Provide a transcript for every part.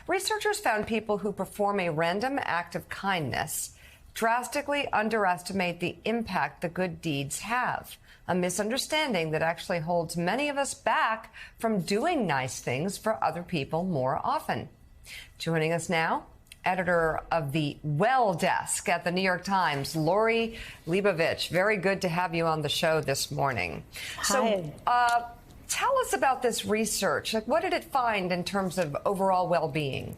Researchers found people who perform a random act of kindness drastically underestimate the impact the good deeds have, a misunderstanding that actually holds many of us back from doing nice things for other people more often. Joining us now, editor of the Well Desk at the New York Times, Lori Leibovich. Very good to have you on the show this morning. Hi. So, tell us about this research. Like, what did it find in terms of overall well-being?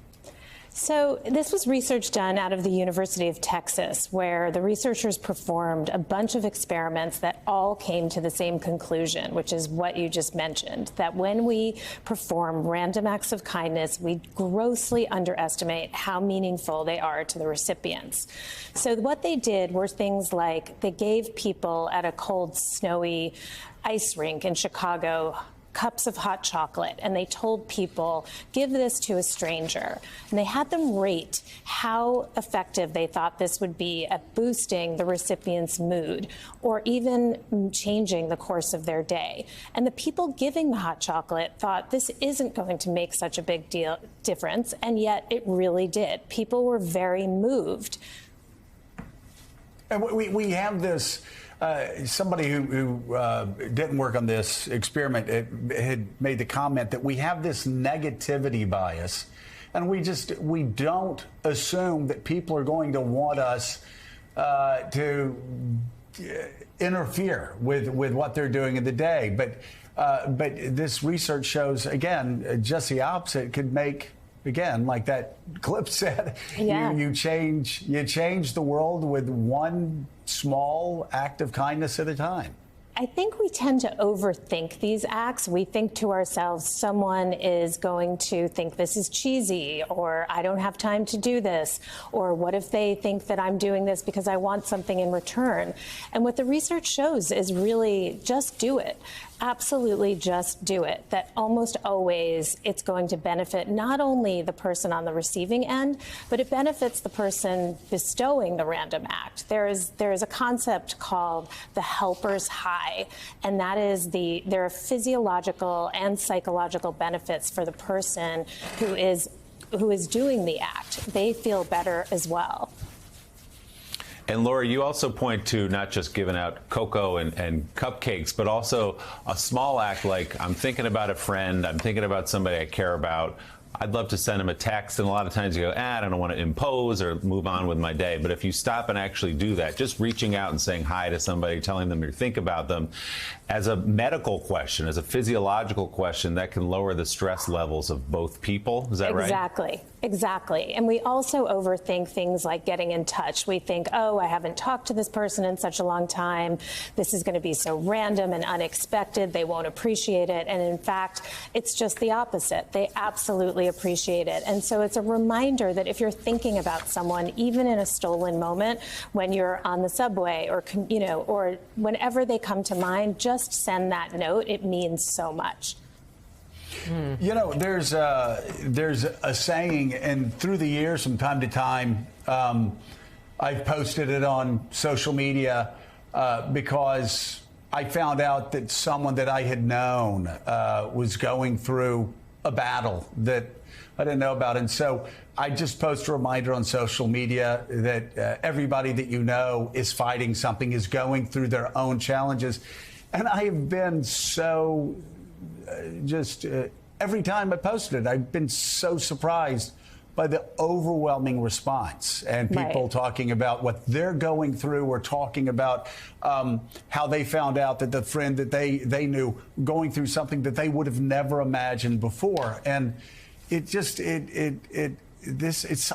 So this was research done out of the University of Texas, where the researchers performed a bunch of experiments that all came to the same conclusion, which is what you just mentioned, that when we perform random acts of kindness, we grossly underestimate how meaningful they are to the recipients. So what they did were things like they gave people at a cold, snowy ice rink in Chicago cups of hot chocolate, and they told people, give this to a stranger. And they had them rate how effective they thought this would be at boosting the recipient's mood or even changing the course of their day. And the people giving the hot chocolate thought this isn't going to make such a big difference, and yet it really did. People were very moved. And we have this. Somebody who didn't work on this experiment had made the comment that we have this negativity bias, and we don't assume that people are going to want us to interfere with what they're doing in the day. But this research shows, again, just the opposite. It could make, again, like that clip said, yeah. you change the world with one small act of kindness at a time. I think we tend to overthink these acts. We think to ourselves, someone is going to think this is cheesy, or I don't have time to do this, or what if they think that I'm doing this because I want something in return? And what the research shows is really just do it. Absolutely just do it. That almost always it's going to benefit not only the person on the receiving end, but it benefits the person bestowing the random act. There is a concept called the helper's high, and that is there are physiological and psychological benefits for the person who is doing the act. They feel better as well. And Laura, you also point to not just giving out cocoa and cupcakes, but also a small act like I'm thinking about a friend, I'm thinking about somebody I care about. I'd love to send them a text, and a lot of times you go, I don't want to impose or move on with my day. But if you stop and actually do that, just reaching out and saying hi to somebody, telling them you think about them, as a medical question, as a physiological question, that can lower the stress levels of both people. Is that right? Exactly. And we also overthink things like getting in touch. We think, I haven't talked to this person in such a long time. This is going to be so random and unexpected. They won't appreciate it. And in fact, it's just the opposite. They absolutely appreciate it. And so it's a reminder that if you're thinking about someone, even in a stolen moment, when you're on the subway or whenever they come to mind, just send that note. It means so much. You know, there's a saying, and through the years, from time to time, I've posted it on social media because I found out that someone that I had known was going through a battle that I didn't know about. And so I just post a reminder on social media that everybody that you know is fighting something, is going through their own challenges. And I have been so every time I posted it, I've been so surprised by the overwhelming response and people talking about what they're going through, or talking about how they found out that the friend that they knew going through something that they would have never imagined before. And it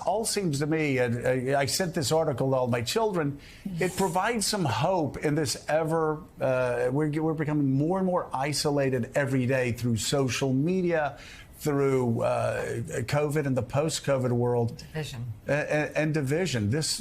all seems to me, and I sent this article to all my children, it provides some hope in this we're becoming more and more isolated every day through social media, through COVID and the post-COVID world. Division. And division. This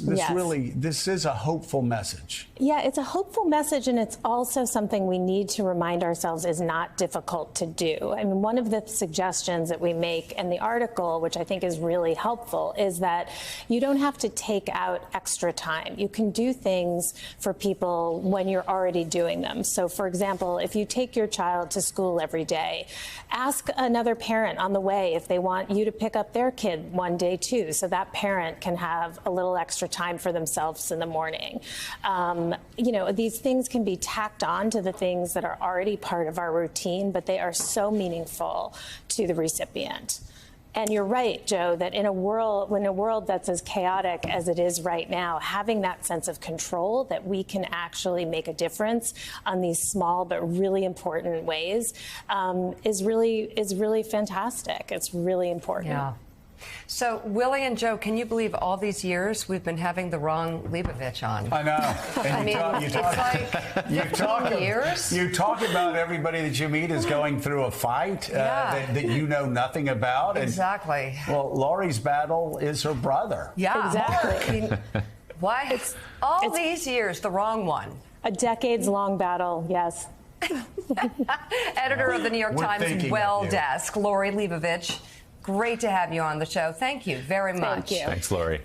is a hopeful message. Yeah, it's a hopeful message, and it's also something we need to remind ourselves is not difficult to do. I mean, one of the suggestions that we make in the article, which I think is really helpful, is that you don't have to take out extra time. You can do things for people when you're already doing them. So, for example, if you take your child to school every day, ask another parent parent on the way if they want you to pick up their kid one day too, so that parent can have a little extra time for themselves in the morning. These things can be tacked on to the things that are already part of our routine, but they are so meaningful to the recipient. And you're right, Joe, that in a world that's as chaotic as it is right now, having that sense of control that we can actually make a difference on these small but really important ways is really fantastic. It's really important. Yeah. So, Willie and Joe, can you believe all these years we've been having the wrong Leibovich on? I know. And you talk about everybody that you meet is going through a fight that you know nothing about. Exactly. Well, Lori's battle is her brother. Yeah. Exactly. Why? It's these years, the wrong one. A decades-long battle, yes. Editor of the New York Times Well Desk, Lori Leibovich. Great to have you on the show. Thank you very much. Thank you. Thanks, Lori.